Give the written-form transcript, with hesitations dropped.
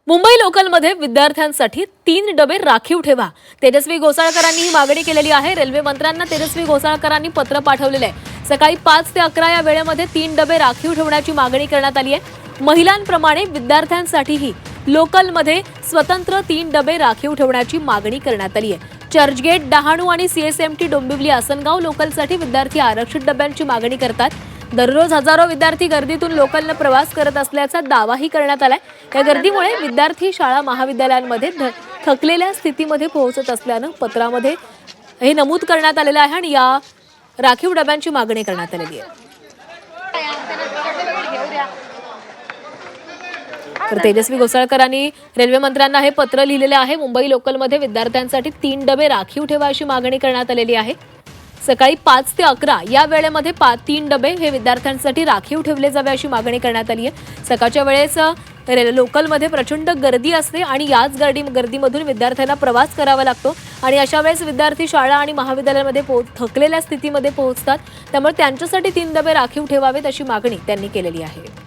मुंबई लोकलमध्ये विद्यार्थ्यांसाठी 3 डबे राखीव ठेवा। तेजस्वी घोसाळकरांनी ही मागणी केलेली आहे। रेल्वे मंत्र्यांना तेजस्वी घोसाळकरांनी पत्र पाठवलेले आहे। सकाळी 5 ते 11 या वेळेमध्ये 3 डबे राखीव ठेवण्याची मागणी करण्यात आली आहे। महिलांप्रमाणे विद्यार्थ्यांसाठीही लोकलमध्ये स्वतंत्र 3 डबे राखीव ठेवण्याची मागणी करण्यात आली आहे। चर्चगेट, डहाणू आणि सीएसएमटी डोंबिवली आसनगाव लोकलसाठी विद्यार्थी आरक्षित डब्यांची मागणी करतात। दररोज हजारो विद्यार्थी गर्दीतून लोकलने प्रवास करत असल्याचा दावाही करण्यात आलाय। या गर्दीमुळे विद्यार्थी शाळा महाविद्यालयांमध्ये थकलेल्या स्थितीमध्ये पोहोचत असल्याने पत्रामध्ये हे नमूद करण्यात आलेले आहे आणि या राखीव डब्यांची मागणी करण्यात आलेली आहे। तर तेजस्वी घोसाळकरांनी रेल्वे मंत्र्यांना हे पत्र लिहिलेले आहे। मुंबई लोकलमध्ये विद्यार्थ्यांसाठी 3 डबे राखीव ठेवा अशी मागणी करण्यात आलेली आहे। सकाळी 5 ते 11 या वेळेमध्ये 3 डबे हे विद्यार्थ्यांसाठी राखीव ठेवले जावे अशी मागणी करण्यात आली आहे। सकाळच्या वेळेस लोकलमध्ये प्रचंड गर्दी असते आणि याच गर्दीमधून विद्यार्थ्यांना प्रवास करावा लागतो आणि अशा वेळेस विद्यार्थी शाळा आणि महाविद्यालयामध्ये थकलेल्या स्थितीमध्ये पोहोचतात। त्यामुळे त्यांच्यासाठी 3 डबे राखीव ठेवावेत अशी मागणी त्यांनी केलेली आहे।